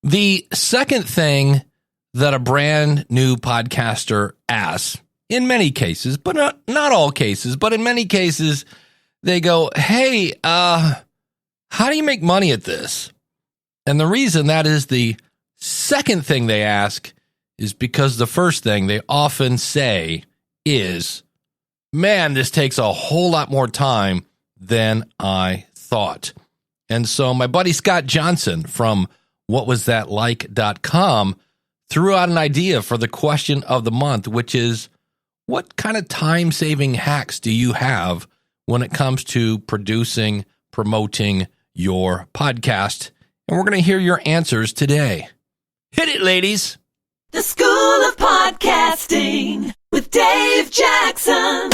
The second thing that a brand new podcaster asks, in many cases, but not all cases, but in many cases, they go, hey, how do you make money at this? And the reason that is the second thing they ask is because the first thing they often say is, man, this takes a whole lot more time than I thought. And so my buddy Scott Johnson from whatwasthatlike.com threw out an idea for the question of the month, which is, what kind of time-saving hacks do you have when it comes to producing, promoting your podcast? And we're going to hear your answers today. Hit it, ladies. The School of Podcasting with Dave Jackson.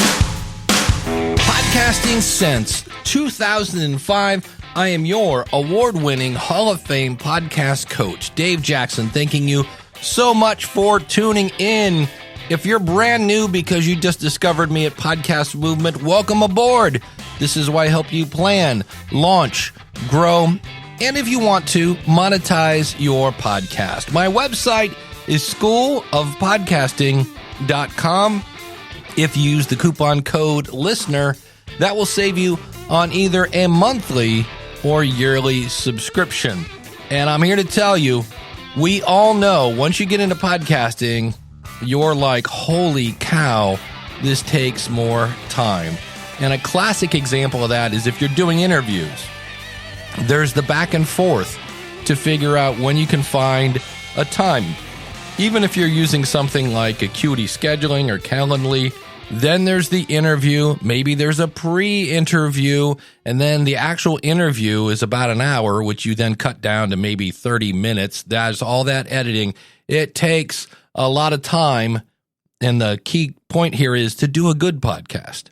Podcasting since 2005. I am your award-winning Hall of Fame podcast coach, Dave Jackson, thanking you so much for tuning in. If you're brand new because you just discovered me at Podcast Movement, welcome aboard. This is why I help you plan, launch, grow, and if you want to, monetize your podcast. My website is schoolofpodcasting.com. If you use the coupon code LISTENER, that will save you on either a monthly or yearly subscription. And I'm here to tell you, we all know once you get into podcasting, you're like, holy cow, this takes more time. And a classic example of that is if you're doing interviews, there's the back and forth to figure out when you can find a time. Even if you're using something like Acuity Scheduling or Calendly, then there's the interview. Maybe there's a pre-interview, and then the actual interview is about an hour, which you then cut down to maybe 30 minutes. That's all that editing. It takes a lot of time, and the key point here is to do a good podcast.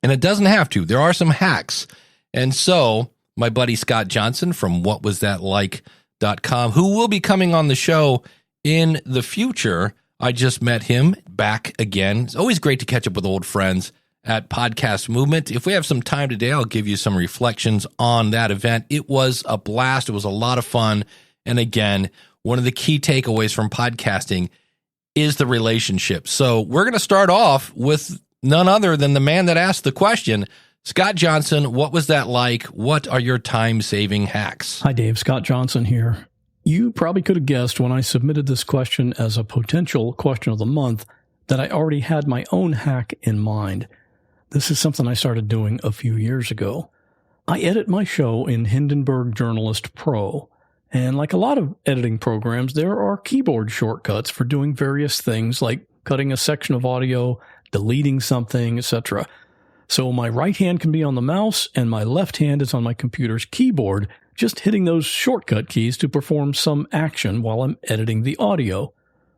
And it doesn't have to. There are some hacks. And so my buddy Scott Johnson from whatwasthatlike.com, who will be coming on the show in the future. I just met him back again. It's always great to catch up with old friends at Podcast Movement. If we have some time today, I'll give you some reflections on that event. It was a blast. It was a lot of fun. And again, one of the key takeaways from podcasting is the relationship. So we're going to start off with none other than the man that asked the question, Scott Johnson. What was that like? What are your time-saving hacks? Hi, Dave. Scott Johnson here. You probably could have guessed when I submitted this question as a potential question of the month that I already had my own hack in mind. This is something I started doing a few years ago. I edit my show in Hindenburg Journalist Pro. And like a lot of editing programs, there are keyboard shortcuts for doing various things like cutting a section of audio, deleting something, etc. So my right hand can be on the mouse and my left hand is on my computer's keyboard, just hitting those shortcut keys to perform some action while I'm editing the audio.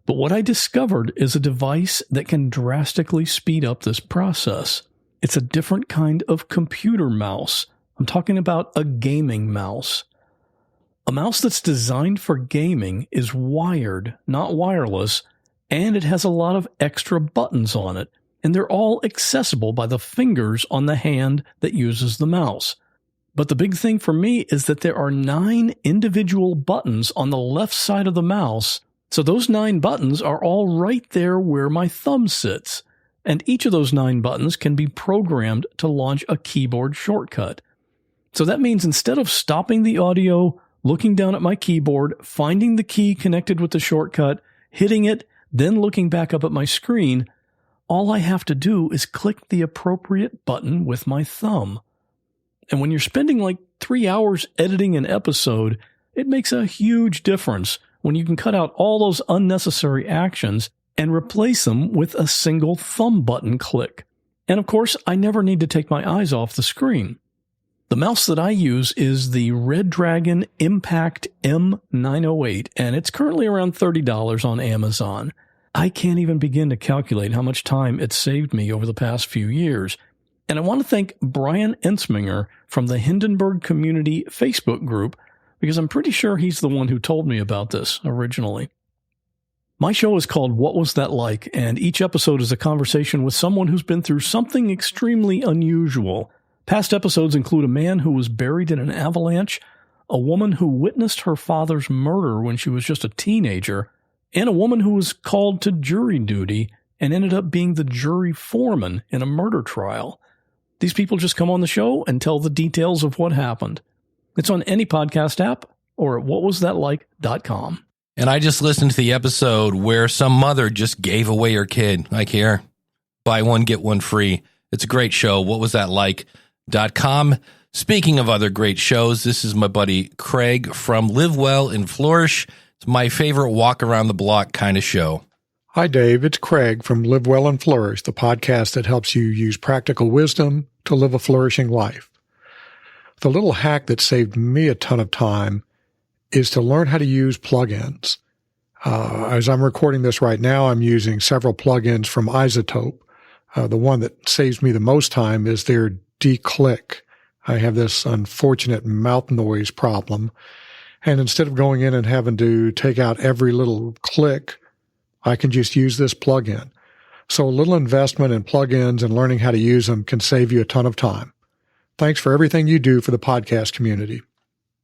But what I discovered is a device that can drastically speed up this process. It's a different kind of computer mouse. I'm talking about a gaming mouse. A mouse that's designed for gaming is wired, not wireless, and it has a lot of extra buttons on it, and they're all accessible by the fingers on the hand that uses the mouse. But the big thing for me is that there are 9 individual buttons on the left side of the mouse, so those 9 buttons are all right there where my thumb sits, and each of those 9 buttons can be programmed to launch a keyboard shortcut. So that means instead of stopping the audio, looking down at my keyboard, finding the key connected with the shortcut, hitting it, then looking back up at my screen, all I have to do is click the appropriate button with my thumb. And when you're spending like 3 hours editing an episode, it makes a huge difference when you can cut out all those unnecessary actions and replace them with a single thumb button click. And of course, I never need to take my eyes off the screen. The mouse that I use is the Red Dragon Impact M908, and it's currently around $30 on Amazon. I can't even begin to calculate how much time it's saved me over the past few years. And I want to thank Brian Ensminger from the Hindenburg Community Facebook group, because I'm pretty sure he's the one who told me about this originally. My show is called What Was That Like?, and each episode is a conversation with someone who's been through something extremely unusual. Past episodes include a man who was buried in an avalanche, a woman who witnessed her father's murder when she was just a teenager, and a woman who was called to jury duty and ended up being the jury foreman in a murder trial. These people just come on the show and tell the details of what happened. It's on any podcast app or at whatwasthatlike.com. And I just listened to the episode where some mother just gave away her kid. Like, here, buy one, get one free. It's a great show. Whatwasthatlike.com. Speaking of other great shows, this is my buddy Craig from Live Well and Flourish. It's my favorite walk around the block kind of show. Hi, Dave. It's Craig from Live Well and Flourish, the podcast that helps you use practical wisdom to live a flourishing life. The little hack that saved me a ton of time is to learn how to use plugins. As I'm recording this right now, I'm using several plugins from Isotope. The one that saves me the most time is their declick. I have this unfortunate mouth noise problem. And instead of going in and having to take out every little click, I can just use this plugin. So a little investment in plugins and learning how to use them can save you a ton of time. Thanks for everything you do for the podcast community.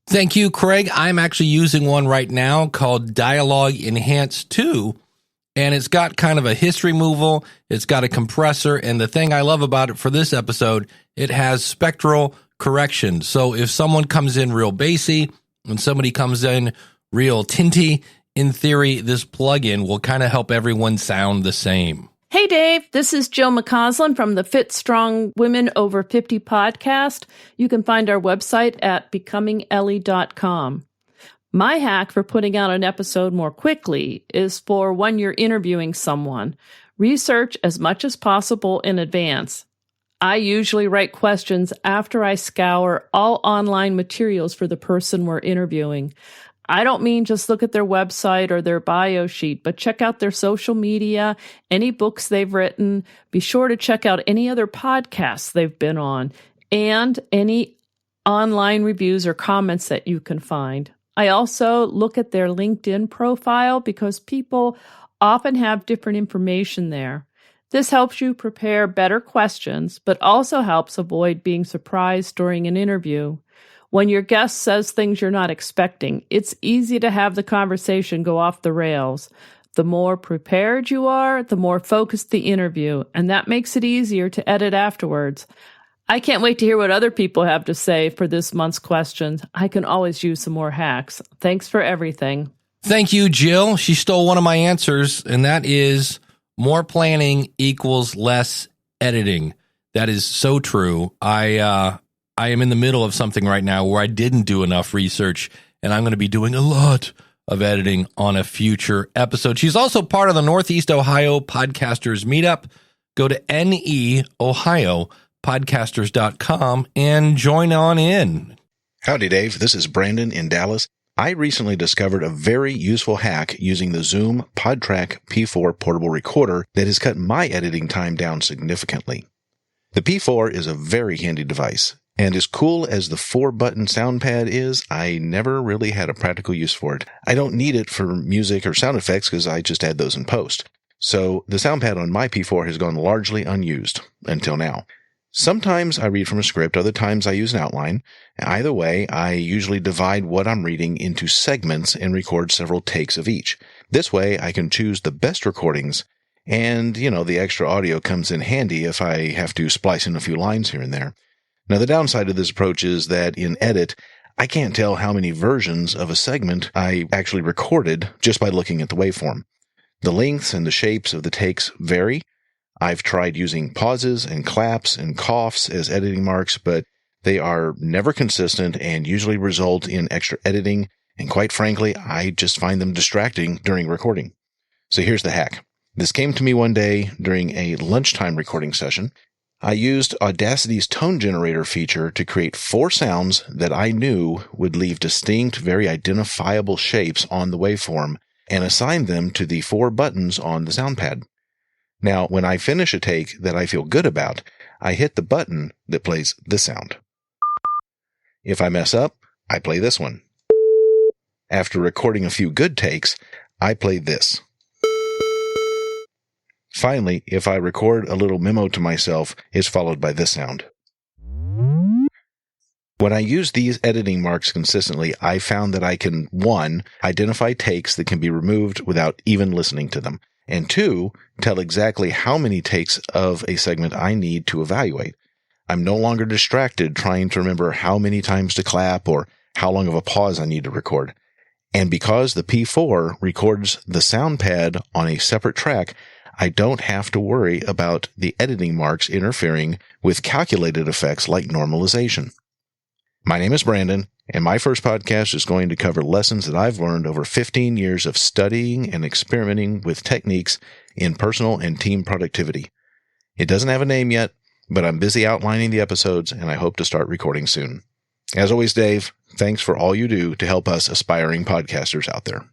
Thank you, Craig. I'm actually using one right now called Dialogue Enhance 2, and it's got kind of a history removal. It's got a compressor, and the thing I love about it for this episode, it has spectral correction. So if someone comes in real bassy and somebody comes in real tinty, in theory, this plugin will kind of help everyone sound the same. Hey, Dave, this is Jill McCausland from the Fit Strong Women Over 50 podcast. You can find our website at becomingellie.com. My hack for putting out an episode more quickly is for when you're interviewing someone. Research as much as possible in advance. I usually write questions after I scour all online materials for the person we're interviewing. I don't mean just look at their website or their bio sheet, but check out their social media, any books they've written. Be sure to check out any other podcasts they've been on, and any online reviews or comments that you can find. I also look at their LinkedIn profile because people often have different information there. This helps you prepare better questions, but also helps avoid being surprised during an interview. When your guest says things you're not expecting, it's easy to have the conversation go off the rails. The more prepared you are, the more focused the interview, and that makes it easier to edit afterwards. I can't wait to hear what other people have to say for this month's questions. I can always use some more hacks. Thanks for everything. Thank you, Jill. She stole one of my answers, and that is more planning equals less editing. That is so true. I am in the middle of something right now where I didn't do enough research, and I'm going to be doing a lot of editing on a future episode. She's also part of the Northeast Ohio Podcasters Meetup. Go to neohiopodcasters.com and join on in. Howdy, Dave. This is Brandon in Dallas. I recently discovered a very useful hack using the Zoom PodTrack P4 portable recorder that has cut my editing time down significantly. The P4 is a very handy device. And as cool as the 4-button sound pad is, I never really had a practical use for it. I don't need it for music or sound effects because I just add those in post. So the sound pad on my P4 has gone largely unused until now. Sometimes I read from a script, other times I use an outline. Either way, I usually divide what I'm reading into segments and record several takes of each. This way, I can choose the best recordings, and, the extra audio comes in handy if I have to splice in a few lines here and there. Now, the downside of this approach is that in edit, I can't tell how many versions of a segment I actually recorded just by looking at the waveform. The lengths and the shapes of the takes vary. I've tried using pauses and claps and coughs as editing marks, but they are never consistent and usually result in extra editing, and quite frankly, I just find them distracting during recording. So here's the hack. This came to me one day during a lunchtime recording session. I used Audacity's tone generator feature to create 4 sounds that I knew would leave distinct, very identifiable shapes on the waveform, and assign them to the 4 buttons on the sound pad. Now, when I finish a take that I feel good about, I hit the button that plays this sound. If I mess up, I play this one. After recording a few good takes, I play this. Finally, if I record a little memo to myself, it's followed by this sound. When I use these editing marks consistently, I found that I can, 1, identify takes that can be removed without even listening to them, and 2, tell exactly how many takes of a segment I need to evaluate. I'm no longer distracted trying to remember how many times to clap or how long of a pause I need to record. And because the P4 records the sound pad on a separate track, I don't have to worry about the editing marks interfering with calculated effects like normalization. My name is Brandon, and my first podcast is going to cover lessons that I've learned over 15 years of studying and experimenting with techniques in personal and team productivity. It doesn't have a name yet, but I'm busy outlining the episodes, and I hope to start recording soon. As always, Dave, thanks for all you do to help us aspiring podcasters out there.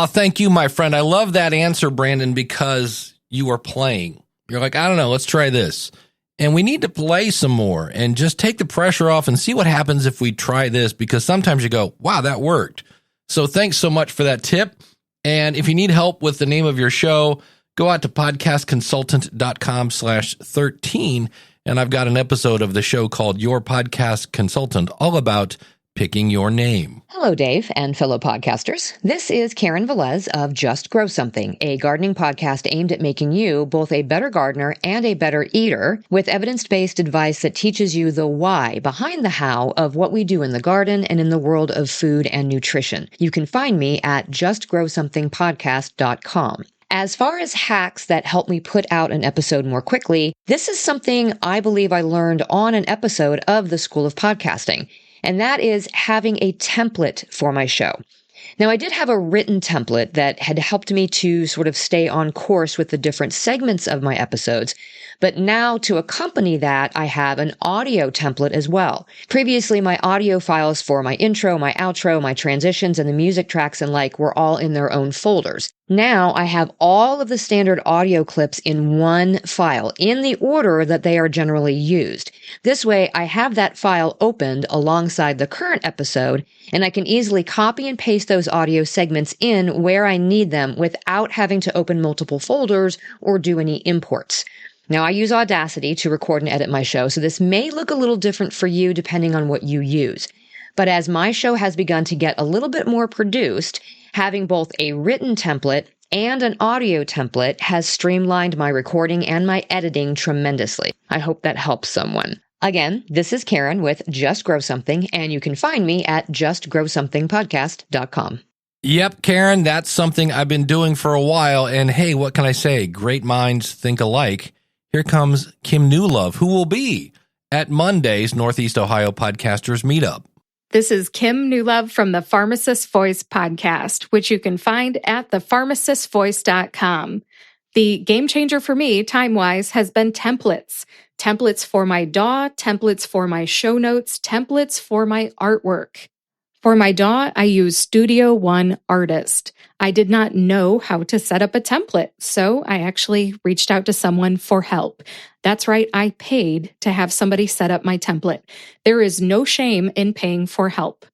Thank you, my friend. I love that answer, Brandon, because you are playing. You're like, I don't know, let's try this. And we need to play some more and just take the pressure off and see what happens if we try this, because sometimes you go, wow, that worked. So thanks so much for that tip. And if you need help with the name of your show, go out to podcastconsultant.com/13. And I've got an episode of the show called Your Podcast Consultant, all about picking your name. Hello, Dave and fellow podcasters. This is Karen Velez of Just Grow Something, a gardening podcast aimed at making you both a better gardener and a better eater, with evidence-based advice that teaches you the why behind the how of what we do in the garden and in the world of food and nutrition. You can find me at justgrowsomethingpodcast.com. As far as hacks that help me put out an episode more quickly, this is something I believe I learned on an episode of the School of Podcasting, and that is having a template for my show. Now, I did have a written template that had helped me to sort of stay on course with the different segments of my episodes, but now to accompany that, I have an audio template as well. Previously, my audio files for my intro, my outro, my transitions, and the music tracks and like were all in their own folders. Now I have all of the standard audio clips in one file, in the order that they are generally used. This way, I have that file opened alongside the current episode, and I can easily copy and paste those audio segments in where I need them without having to open multiple folders or do any imports. Now, I use Audacity to record and edit my show, so this may look a little different for you depending on what you use. But as my show has begun to get a little bit more produced, having both a written template and an audio template has streamlined my recording and my editing tremendously. I hope that helps someone. Again, this is Karen with Just Grow Something, and you can find me at justgrowsomethingpodcast.com. Yep, Karen, that's something I've been doing for a while. And hey, what can I say? Great minds think alike. Here comes Kim Newlove, who will be at Monday's Northeast Ohio Podcasters Meetup. This is Kim Newlove from the Pharmacist Voice podcast, which you can find at thepharmacistvoice.com. The game changer for me, time-wise, has been templates. Templates for my DAW, templates for my show notes, templates for my artwork. For my DAW, I use Studio One Artist. I did not know how to set up a template, so I actually reached out to someone for help. That's right, I paid to have somebody set up my template. There is no shame in paying for help.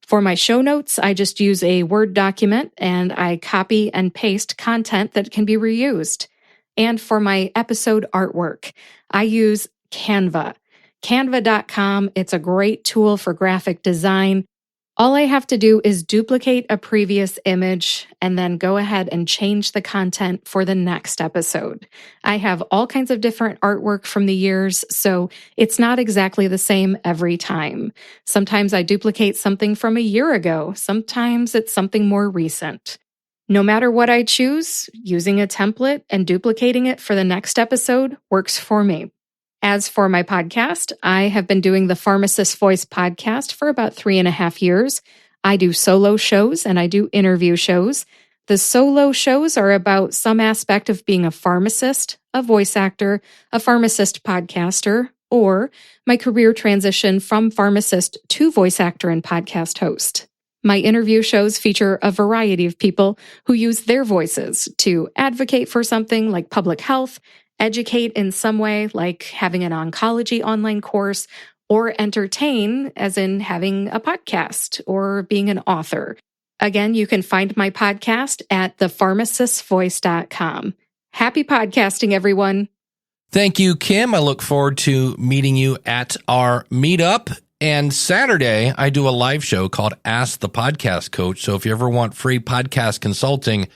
For my show notes, I just use a Word document and I copy and paste content that can be reused. And for my episode artwork, I use Canva. Canva.com, it's a great tool for graphic design. All I have to do is duplicate a previous image and then go ahead and change the content for the next episode. I have all kinds of different artwork from the years, so it's not exactly the same every time. Sometimes I duplicate something from a year ago. Sometimes it's something more recent. No matter what I choose, using a template and duplicating it for the next episode works for me. As for my podcast, I have been doing the Pharmacist Voice podcast for about 3.5 years. I do solo shows and I do interview shows. The solo shows are about some aspect of being a pharmacist, a voice actor, a pharmacist podcaster, or my career transition from pharmacist to voice actor and podcast host. My interview shows feature a variety of people who use their voices to advocate for something like public health, educate in some way, like having an oncology online course, or entertain, as in having a podcast or being an author. Again, you can find my podcast at thepharmacistvoice.com. Happy podcasting, everyone. Thank you, Kim. I look forward to meeting you at our meetup. And Saturday, I do a live show called Ask the Podcast Coach. So if you ever want free podcast consulting,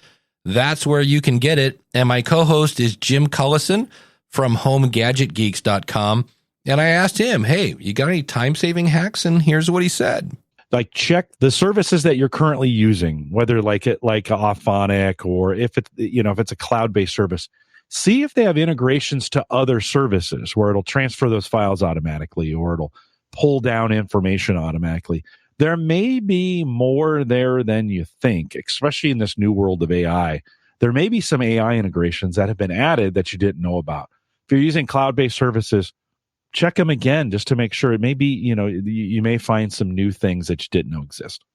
that's where you can get it. And my co-host is Jim Cullison from HomeGadgetGeeks.com. And I asked him, hey, you got any time-saving hacks? And here's what he said. Like, check the services that you're currently using, whether like Auphonic or if it's a cloud-based service. See if they have integrations to other services where it'll transfer those files automatically or it'll pull down information automatically. There may be more there than you think, especially in this new world of AI. There may be some AI integrations that have been added that you didn't know about. If you're using cloud-based services, check them again just to make sure. It may be, you may find some new things that you didn't know exist.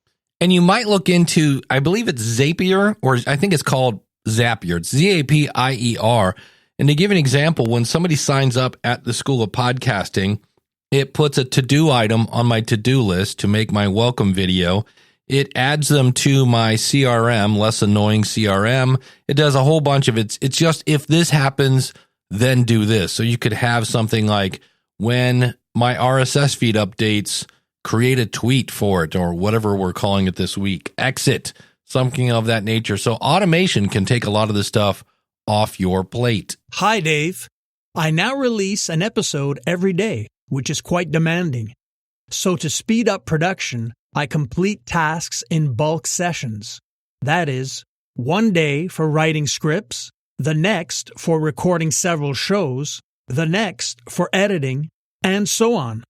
And you might look into, I believe it's Zapier, or I think it's called Zapier. It's Zapier. And to give an example, when somebody signs up at the School of Podcasting, it puts a to-do item on my to-do list to make my welcome video. It adds them to my CRM, less annoying CRM. It does a whole bunch of it. It's just, if this happens, then do this. So you could have something like, when my RSS feed updates, create a tweet for it, or whatever we're calling it this week, exit, something of that nature. So automation can take a lot of the stuff off your plate. Hi, Dave. I now release an episode every day, which is quite demanding. So to speed up production, I complete tasks in bulk sessions. That is, one day for writing scripts, the next for recording several shows, the next for editing, and so on.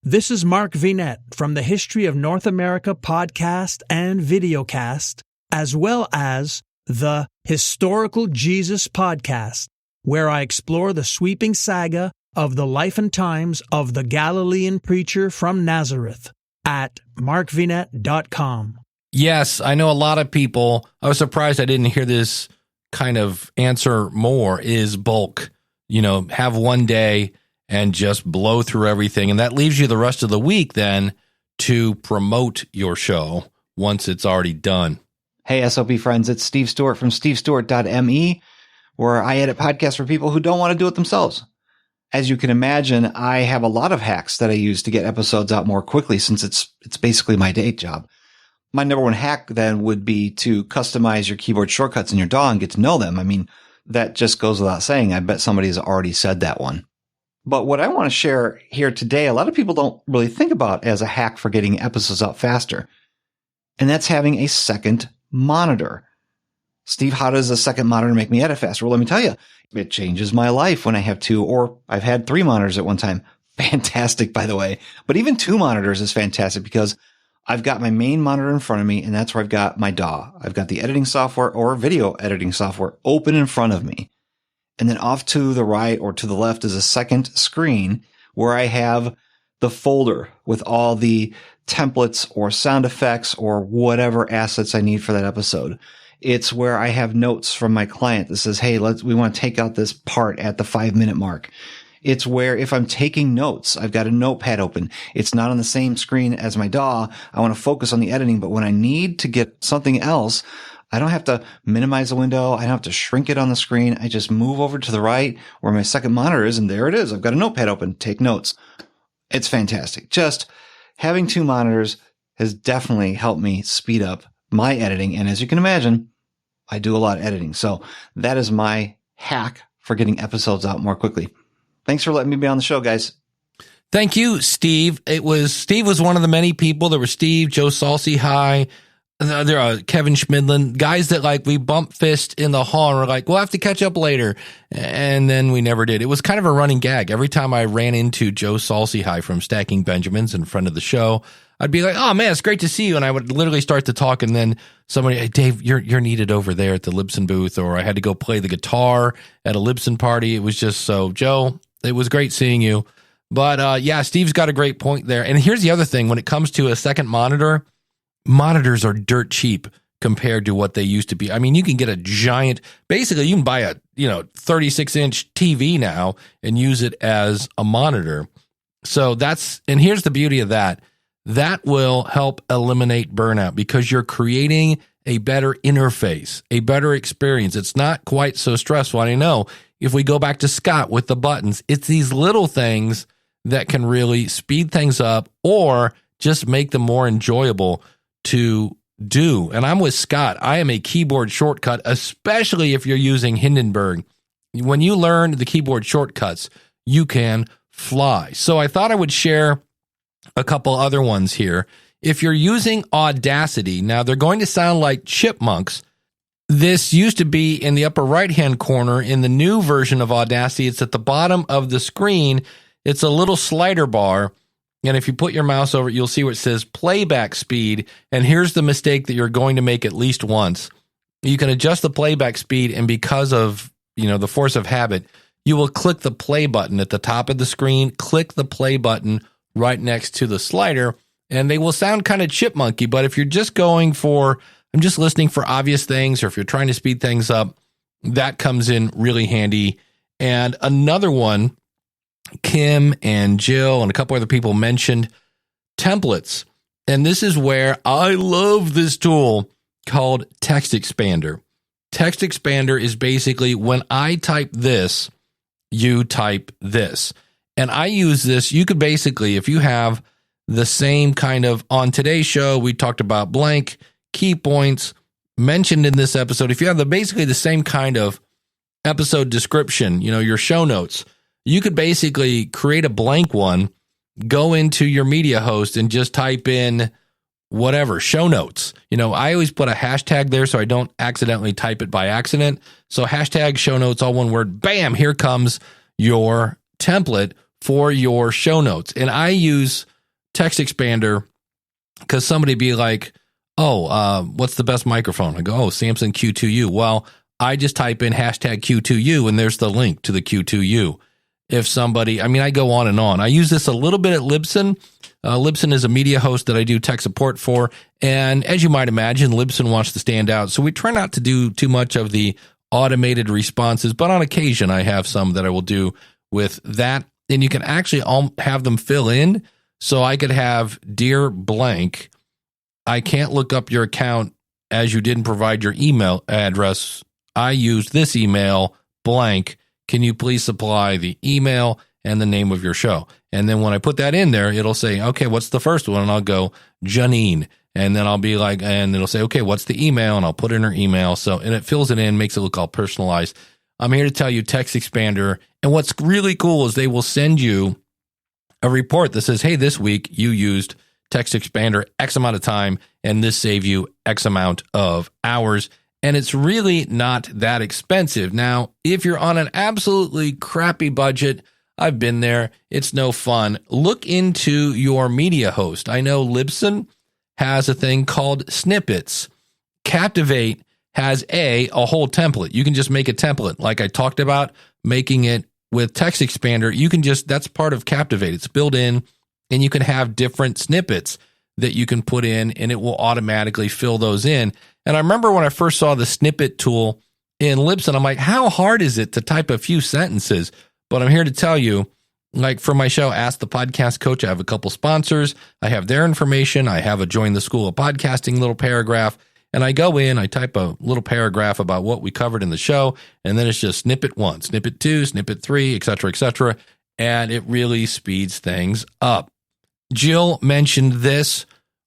This is Mark Vinette from the History of North America podcast and videocast, as well as the Historical Jesus podcast, where I explore the sweeping saga of the life and times of the Galilean preacher from Nazareth at markvinette.com. Yes, I know a lot of people. I was surprised I didn't hear this kind of answer more, is bulk. Have one day and just blow through everything. And that leaves you the rest of the week then to promote your show once it's already done. Hey, SOP friends, it's Steve Stewart from stevestewart.me, where I edit podcasts for people who don't want to do it themselves. As you can imagine, I have a lot of hacks that I use to get episodes out more quickly, since it's basically my day job. My number one hack then would be to customize your keyboard shortcuts in your DAW and get to know them. I mean, that just goes without saying. I bet somebody has already said that one. But what I want to share here today, a lot of people don't really think about as a hack for getting episodes out faster. And that's having a second monitor. Steve, how does a second monitor make me edit faster? Well, let me tell you, it changes my life when I have two, or I've had three monitors at one time. Fantastic, by the way. But even two monitors is fantastic because I've got my main monitor in front of me, and that's where I've got my DAW. I've got the editing software or video editing software open in front of me. And then off to the right or to the left is a second screen where I have the folder with all the templates or sound effects or whatever assets I need for that episode. It's where I have notes from my client that says, hey, we want to take out this part at the 5-minute mark. It's where if I'm taking notes, I've got a notepad open. It's not on the same screen as my DAW. I want to focus on the editing, but when I need to get something else, I don't have to minimize the window. I don't have to shrink it on the screen. I just move over to the right where my second monitor is, and there it is. I've got a notepad open. Take notes. It's fantastic. Just having two monitors has definitely helped me speed up my editing. And as you can imagine, I do a lot of editing. So that is my hack for getting episodes out more quickly. Thanks for letting me be on the show, guys. Thank you, Steve. Steve was one of the many people. There were Steve, Joe Salsi, there are Kevin Schmidlin, guys that we bump fist in the hall and we're like, we'll have to catch up later. And then we never did. It was kind of a running gag. Every time I ran into Joe Salsi from Stacking Benjamins in front of the show, I'd be like, oh man, it's great to see you. And I would literally start to talk, and then somebody, hey, Dave, you're needed over there at the Libsyn booth, or I had to go play the guitar at a Libsyn party. It was just so, Joe, it was great seeing you. But yeah, Steve's got a great point there. And here's the other thing. When it comes to a second monitor, monitors are dirt cheap compared to what they used to be. I mean, you can get a giant, basically you can buy a 36-inch TV now and use it as a monitor. So and here's the beauty of that. That will help eliminate burnout because you're creating a better interface, a better experience. It's not quite so stressful. And I know if we go back to Scott with the buttons, it's these little things that can really speed things up or just make them more enjoyable to do. And I'm with Scott. I am a keyboard shortcut, especially if you're using Hindenburg. When you learn the keyboard shortcuts, you can fly. So I thought I would share a couple other ones here. If you're using Audacity, now they're going to sound like chipmunks. This used to be in the upper right-hand corner. In the new version of Audacity, it's at the bottom of the screen. It's a little slider bar. And if you put your mouse over it, you'll see where it says playback speed. And here's the mistake that you're going to make at least once. You can adjust the playback speed, and because of, the force of habit, you will click the play button at the top of the screen, click the play button right next to the slider, and they will sound kind of chipmunky. But if you're just going for, I'm just listening for obvious things, or if you're trying to speed things up, that comes in really handy. And another one, Kim and Jill and a couple other people mentioned templates. And this is where I love this tool called Text Expander. Text Expander is basically when I type this, you type this. And I use this. You could basically, if you have the same kind of, on today's show, we talked about blank, key points mentioned in this episode. If you have basically the same kind of episode description, your show notes, you could basically create a blank one, go into your media host and just type in whatever, show notes. I always put a hashtag there so I don't accidentally type it by accident. So hashtag show notes, all one word, bam, here comes your template for your show notes. And I use Text Expander because somebody be like, what's the best microphone? I go, Samson Q2U. Well, I just type in hashtag Q2U and there's the link to the Q2U. If somebody, I go on and on. I use this a little bit at Libsyn. Libsyn is a media host that I do tech support for. And as you might imagine, Libsyn wants to stand out. So we try not to do too much of the automated responses, but on occasion I have some that I will do with that. And you can actually have them fill in. So I could have, dear blank, I can't look up your account as you didn't provide your email address. I used this email, blank. Can you please supply the email and the name of your show? And then when I put that in there, it'll say, okay, what's the first one? And I'll go, Janine. And then I'll be like, and it'll say, okay, what's the email? And I'll put in her email. So, and it fills it in, makes it look all personalized. I'm here to tell you Text Expander. And what's really cool is they will send you a report that says, hey, this week you used Text Expander X amount of time, and this saved you X amount of hours. And it's really not that expensive. Now, if you're on an absolutely crappy budget, I've been there. It's no fun. Look into your media host. I know Libsyn has a thing called snippets. Captivate has a whole template. You can just make a template. Like I talked about, making it with Text Expander, you can just, that's part of Captivate. It's built in, and you can have different snippets that you can put in, and it will automatically fill those in. And I remember when I first saw the snippet tool in Libsyn, I'm like, how hard is it to type a few sentences? But I'm here to tell you, like for my show, Ask the Podcast Coach, I have a couple sponsors. I have their information. I have a Join the School of Podcasting little paragraph. And I go in, I type a little paragraph about what we covered in the show, and then it's just snippet 1, snippet 2, snippet 3, et cetera, and it really speeds things up. Jill mentioned this.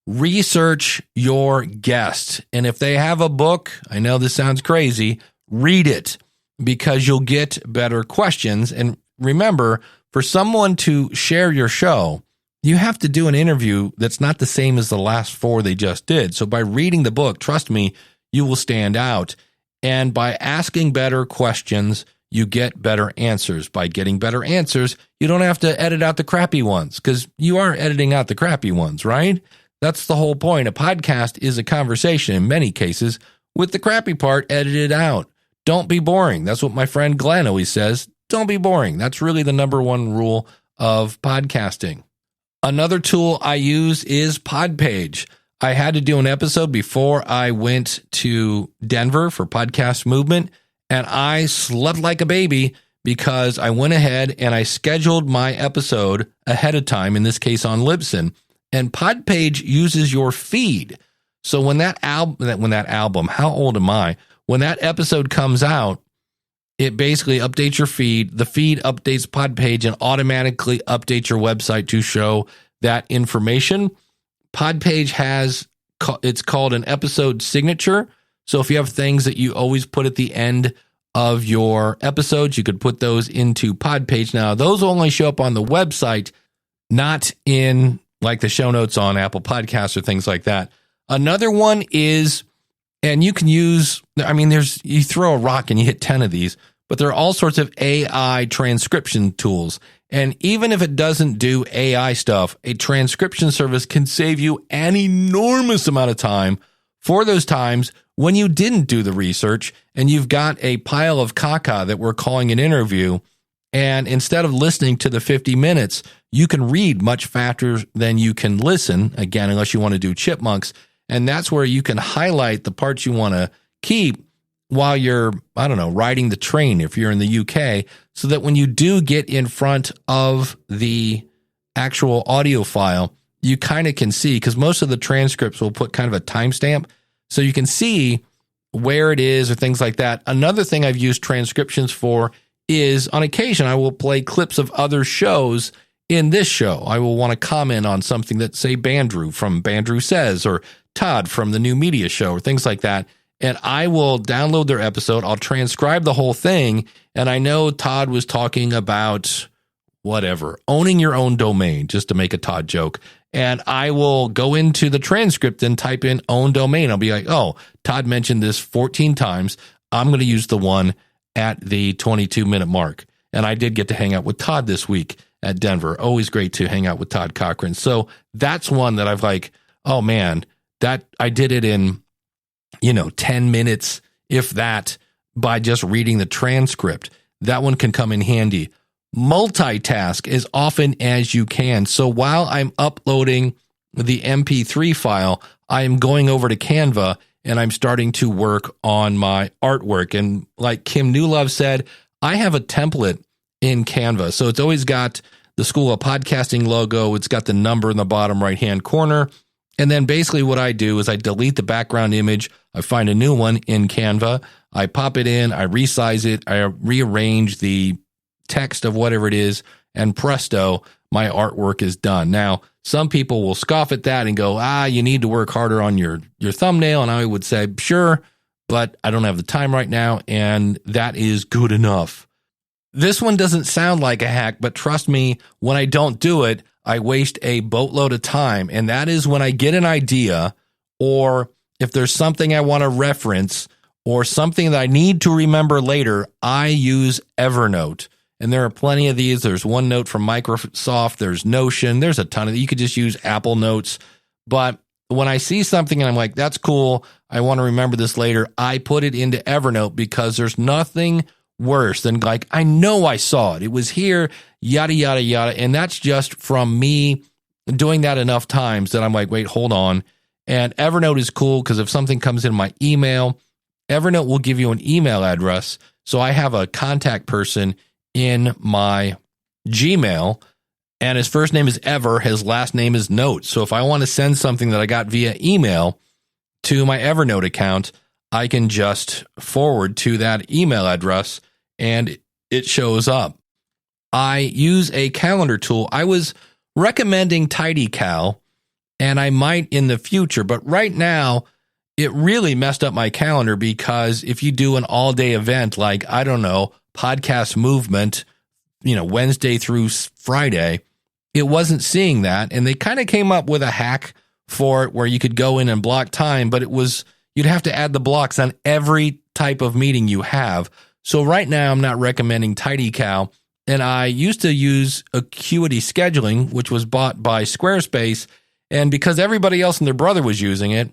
Research your guest. And if they have a book, I know this sounds crazy, read it, because you'll get better questions. And remember, for someone to share your show, you have to do an interview that's not the same as the last 4 they just did. So by reading the book, trust me, you will stand out. And by asking better questions, you get better answers. By getting better answers, you don't have to edit out the crappy ones, because you are editing out the crappy ones, right? That's the whole point. A podcast is a conversation in many cases with the crappy part edited out. Don't be boring. That's what my friend Glenn always says. Don't be boring. That's really the number one rule of podcasting. Another tool I use is Podpage. I had to do an episode before I went to Denver for Podcast Movement, and I slept like a baby because I went ahead and I scheduled my episode ahead of time, in this case on Libsyn. And Podpage uses your feed. So when that album, how old am I? When that episode comes out, it basically updates your feed. The feed updates Podpage and automatically updates your website to show that information. Podpage has, it's called an episode signature. So if you have things that you always put at the end of your episodes, you could put those into Podpage. Now, those will only show up on the website, not in like the show notes on Apple Podcasts or things like that. Another one is, and you can use, I mean, you throw a rock and you hit 10 of these, but there are all sorts of AI transcription tools. And even if it doesn't do AI stuff, a transcription service can save you an enormous amount of time for those times when you didn't do the research and you've got a pile of caca that we're calling an interview. And instead of listening to the 50 minutes, you can read much faster than you can listen, again, unless you want to do chipmunks. And that's where you can highlight the parts you want to keep while you're, I don't know, riding the train if you're in the UK, so that when you do get in front of the actual audio file, you kind of can see, because most of the transcripts will put kind of a timestamp, so you can see where it is or things like that. Another thing I've used transcriptions for is, on occasion, I will play clips of other shows in this show. I will want to comment on something that, say, Bandrew from Bandrew Says, or Todd from the New Media Show, or things like that. And I will download their episode. I'll transcribe the whole thing. And I know Todd was talking about whatever, owning your own domain, just to make a Todd joke. And I will go into the transcript and type in own domain. I'll be like, oh, Todd mentioned this 14 times. I'm going to use the one at the 22-minute mark. And I did get to hang out with Todd this week at Denver. Always great to hang out with Todd Cochran. So that's one that I've like, oh man, that I did it in, 10 minutes, if that, by just reading the transcript. That one can come in handy. Multitask as often as you can. So while I'm uploading the MP3 file, I am going over to Canva and I'm starting to work on my artwork. And like Kim Newlove said, I have a template in Canva. So it's always got the School of Podcasting logo. It's got the number in the bottom right-hand corner. And then basically what I do is I delete the background image. I find a new one in Canva. I pop it in. I resize it. I rearrange the text of whatever it is. And presto, my artwork is done. Now, some people will scoff at that and go, you need to work harder on your thumbnail. And I would say, sure, but I don't have the time right now. And that is good enough. This one doesn't sound like a hack, but trust me, when I don't do it, I waste a boatload of time. And that is when I get an idea, or if there's something I want to reference or something that I need to remember later, I use Evernote. And there are plenty of these. There's OneNote from Microsoft. There's Notion. There's a ton of, you could just use Apple Notes. But when I see something and I'm like, that's cool, I want to remember this later, I put it into Evernote, because there's nothing worse than like, I know I saw it. It was here, yada, yada, yada. And that's just from me doing that enough times that I'm like, wait, hold on. And Evernote is cool because if something comes in my email, Evernote will give you an email address. So I have a contact person in my Gmail, and his first name is Ever, his last name is Note. So if I want to send something that I got via email to my Evernote account, I can just forward to that email address and it shows up. I use a calendar tool. I was recommending TidyCal, and I might in the future, but right now it really messed up my calendar, because if you do an all-day event like, I don't know, Podcast Movement, Wednesday through Friday, it wasn't seeing that. And they kind of came up with a hack for it where you could go in and block time, but you'd have to add the blocks on every type of meeting you have. So right now I'm not recommending TidyCal. And I used to use Acuity Scheduling, which was bought by Squarespace. And because everybody else and their brother was using it,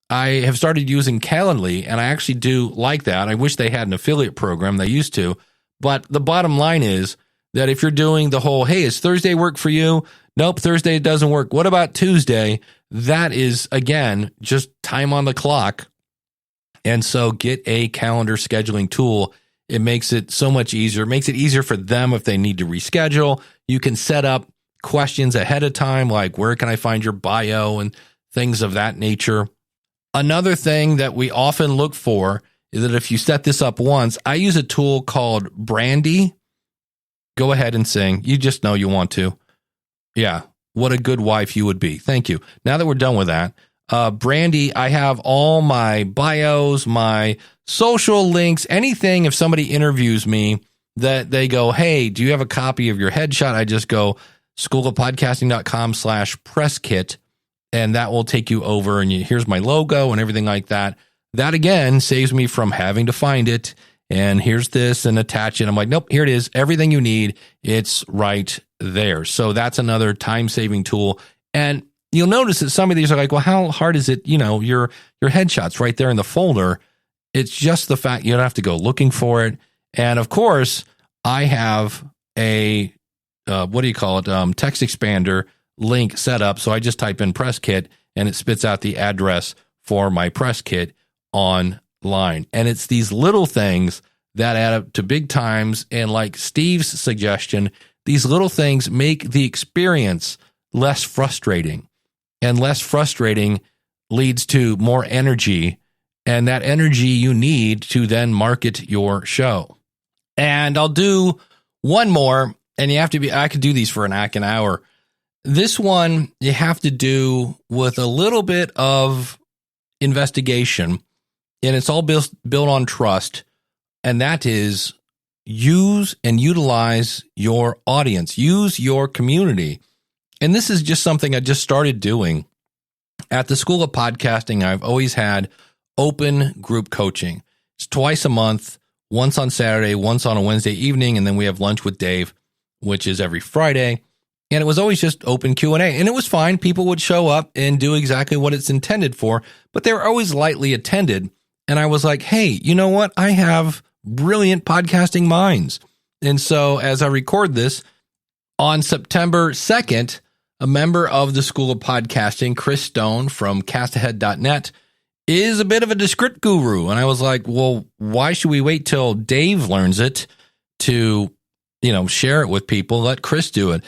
I have started using Calendly, and I actually do like that. I wish they had an affiliate program. They used to. But the bottom line is that if you're doing the whole, hey, is Thursday work for you? Nope, Thursday doesn't work. What about Tuesday? That is, again, just time on the clock. And so get a calendar scheduling tool. It makes it so much easier. It makes it easier for them if they need to reschedule. You can set up questions ahead of time, like where can I find your bio and things of that nature. Another thing that we often look for that if you set this up once, I use a tool called Brandy. Go ahead and sing. You just know you want to. Yeah. What a good wife you would be. Thank you. Now that we're done with that, Brandy, I have all my bios, my social links, anything. If somebody interviews me that they go, hey, do you have a copy of your headshot? I just go schoolofpodcasting.com/press kit. And that will take you over and here's my logo and everything like that. That again saves me from having to find it. And here's this and attach it. I'm like, nope, here it is. Everything you need. It's right there. So that's another time-saving tool. And you'll notice that some of these are like, well, how hard is it? Your headshot's right there in the folder. It's just the fact you don't have to go looking for it. And of course, I have a, text expander link set up. So I just type in press kit and it spits out the address for my press kit online. And it's these little things that add up to big times. And like Steve's suggestion, these little things make the experience less frustrating, and less frustrating leads to more energy, and that energy you need to then market your show. And I'll do one more, and I could do these for an hour. This one you have to do with a little bit of investigation, and it's all built on trust, and that is use and utilize your audience, use your community. And this is just something I just started doing. At the School of Podcasting, I've always had open group coaching. It's twice a month, once on Saturday, once on a Wednesday evening, and then we have lunch with Dave, which is every Friday. And it was always just open Q&A. And it was fine. People would show up and do exactly what it's intended for, but they were always lightly attended. And I was like, hey, you know what? I have brilliant podcasting minds. And so as I record this, on September 2nd, a member of the School of Podcasting, Chris Stone from castahead.net, is a bit of a Descript guru. And I was like, well, why should we wait till Dave learns it to, share it with people? Let Chris do it.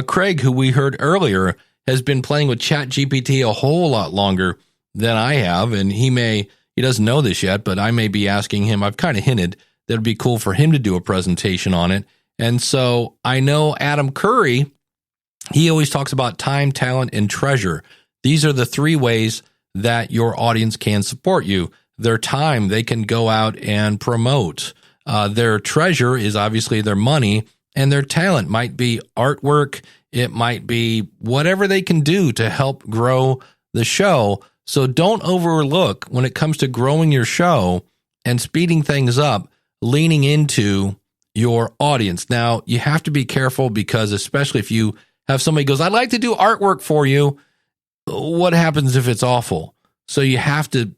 Craig, who we heard earlier, has been playing with ChatGPT a whole lot longer than I have. And he doesn't know this yet, but I may be asking him. I've kind of hinted that it'd be cool for him to do a presentation on it. And so I know Adam Curry, he always talks about time, talent, and treasure. These are the three ways that your audience can support you. Their time, they can go out and promote. Their treasure is obviously their money, and their talent might be artwork. It might be whatever they can do to help grow the show. So don't overlook when it comes to growing your show and speeding things up, leaning into your audience. Now, you have to be careful because especially if you have somebody goes, I'd like to do artwork for you. What happens if it's awful? So you have to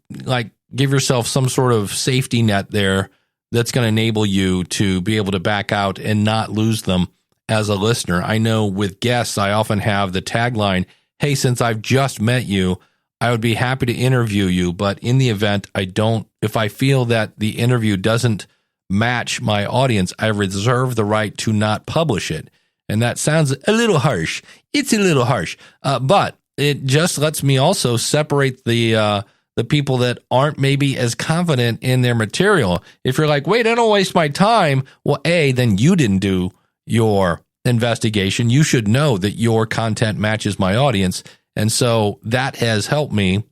give yourself some sort of safety net there that's going to enable you to be able to back out and not lose them as a listener. I know with guests, I often have the tagline, hey, since I've just met you, I would be happy to interview you. But in the event if I feel that the interview doesn't match my audience, I reserve the right to not publish it. And that sounds a little harsh. It's a little harsh, but it just lets me also separate the people that aren't maybe as confident in their material. If you're like, wait, I don't waste my time. Well, then you didn't do your investigation. You should know that your content matches my audience. And so that has helped me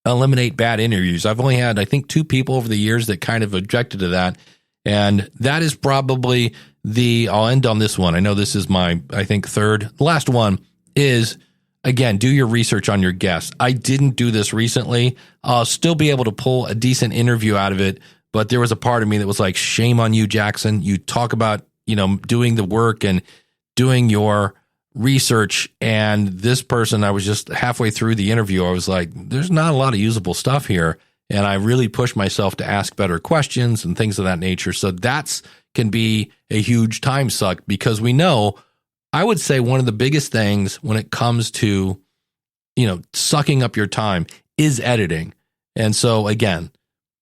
eliminate bad interviews. I've only had, I think, 2 people over the years that kind of objected to that. And that is probably I'll end on this one. I know this is my, I think, third. The last one is, again, do your research on your guests. I didn't do this recently. I'll still be able to pull a decent interview out of it. But there was a part of me that was like, shame on you, Jackson. You talk about, doing the work and doing your research. And this person, I was just halfway through the interview. I was like, there's not a lot of usable stuff here. And I really pushed myself to ask better questions and things of that nature. So that's can be a huge time suck because we know, I would say one of the biggest things when it comes to, sucking up your time is editing. And so again,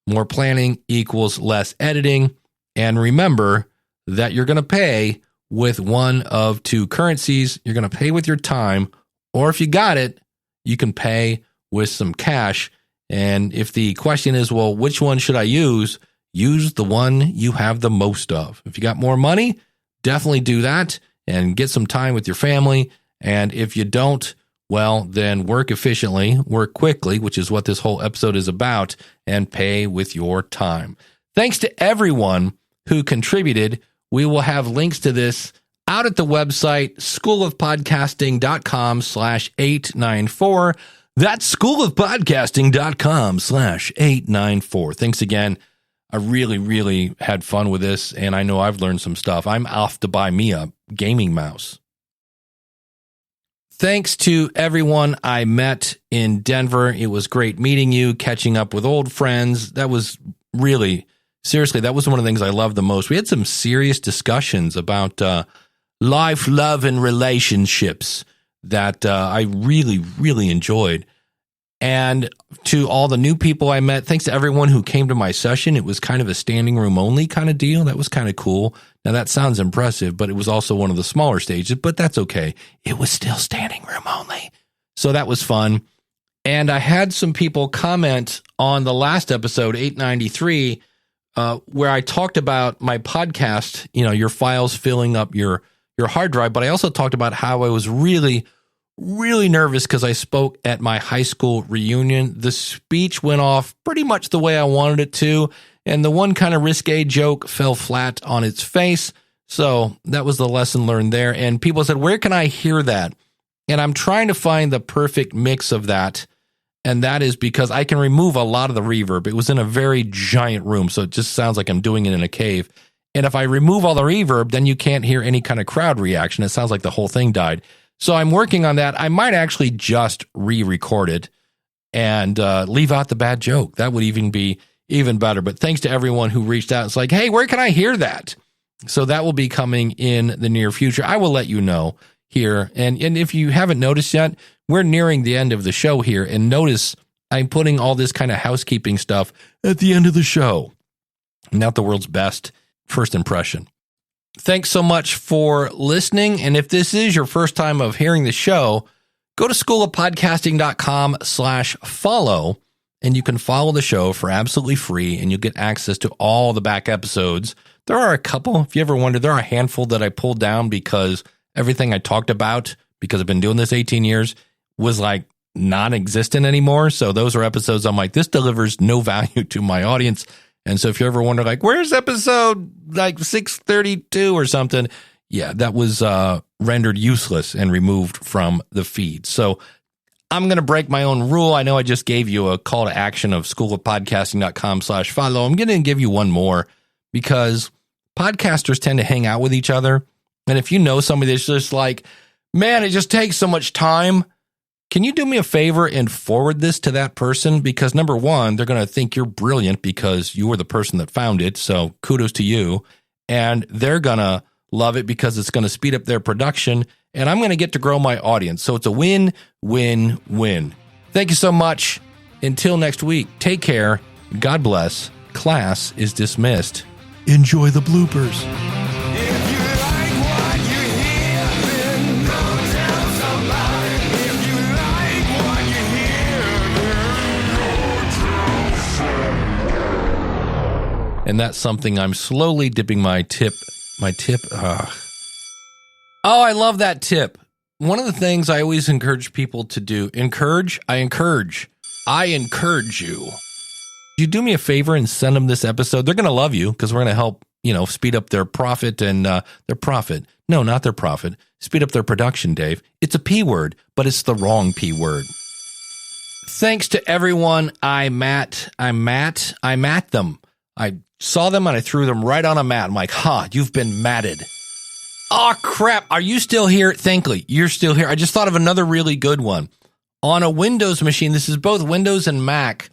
more planning equals less editing. And remember that you're going to pay with one of 2 currencies. You're going to pay with your time, or if you got it, you can pay with some cash. And if the question is, well, which one should I use? Use the one you have the most of. If you got more money, definitely do that and get some time with your family. And if you don't, well, then work efficiently, work quickly, which is what this whole episode is about, and pay with your time. Thanks to everyone who contributed. We will have links to this out at the website, schoolofpodcasting.com/894. That's schoolofpodcasting.com/894. Thanks again. I really, really had fun with this, and I know I've learned some stuff. I'm off to buy me a gaming mouse. Thanks to everyone I met in Denver. It was great meeting you, catching up with old friends. That was really, seriously, that was one of the things I loved the most. We had some serious discussions about life, love, and relationships that I really, really enjoyed. And to all the new people I met, thanks to everyone who came to my session. It was kind of a standing room only kind of deal. That was kind of cool. Now that sounds impressive, but it was also one of the smaller stages, but that's okay. It was still standing room only. So that was fun. And I had some people comment on the last episode, 893, where I talked about my podcast, your files filling up your hard drive. But I also talked about how I was really nervous because I spoke at my high school reunion. The speech went off pretty much the way I wanted it to, and the one kind of risque joke fell flat on its face. So that was the lesson learned there. And people said, where can I hear that? And I'm trying to find the perfect mix of that. And that is because I can remove a lot of the reverb. It was in a very giant room, so it just sounds like I'm doing it in a cave. And if I remove all the reverb, then you can't hear any kind of crowd reaction. It sounds like the whole thing died. So I'm working on that. I might actually just re-record it and leave out the bad joke. That would even be even better. But thanks to everyone who reached out. It's like, hey, where can I hear that? So that will be coming in the near future. I will let you know here. And if you haven't noticed yet, we're nearing the end of the show here. And notice I'm putting all this kind of housekeeping stuff at the end of the show. Not the world's best first impression. Thanks so much for listening. And if this is your first time of hearing the show, go to schoolofpodcasting.com/follow, and you can follow the show for absolutely free, and you'll get access to all the back episodes. There are a couple, if you ever wonder, there are a handful that I pulled down because everything I talked about, because I've been doing this 18 years, was like non-existent anymore. So those are episodes I'm like, this delivers no value to my audience. And so if you ever wonder, like, where's episode like 632 or something? Yeah, that was rendered useless and removed from the feed. So I'm going to break my own rule. I know I just gave you a call to action of schoolofpodcasting.com/follow. I'm going to give you one more because podcasters tend to hang out with each other. And if you know somebody that's just like, man, it just takes so much time, can you do me a favor and forward this to that person? Because number one, they're going to think you're brilliant because you were the person that found it. So kudos to you. And they're going to love it because it's going to speed up their production. And I'm going to get to grow my audience. So it's a win, win, win. Thank you so much. Until next week, take care. God bless. Class is dismissed. Enjoy the bloopers. And that's something I'm slowly dipping my tip. Oh, I love that tip. One of the things I always encourage people to do, I encourage you. You do me a favor and send them this episode. They're going to love you because we're going to help, speed up their profit and their profit. No, not their profit. Speed up their production, Dave. It's a P word, but it's the wrong P word. Thanks to everyone I met them. I saw them and I threw them right on a mat. I'm like, you've been matted. Oh, crap. Are you still here? Thankfully, you're still here. I just thought of another really good one. On a Windows machine, this is both Windows and Mac.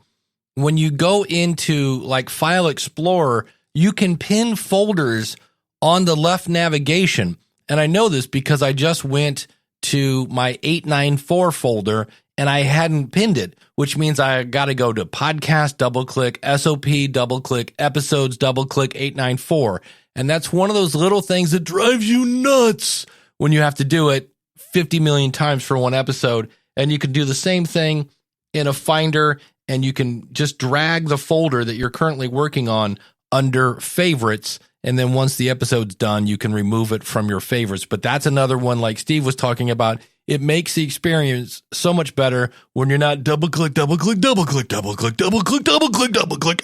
When you go into like File Explorer, you can pin folders on the left navigation. And I know this because I just went to my 894 folder and I hadn't pinned it, which means I got to go to podcast, double click, SOP, double click, episodes, double click, 894. And that's one of those little things that drives you nuts when you have to do it 50 million times for one episode. And you can do the same thing in a Finder and you can just drag the folder that you're currently working on under favorites. And then once the episode's done, you can remove it from your favorites. But that's another one like Steve was talking about. It makes the experience so much better when you're not double click, double click, double click, double click, double click, double click, double click.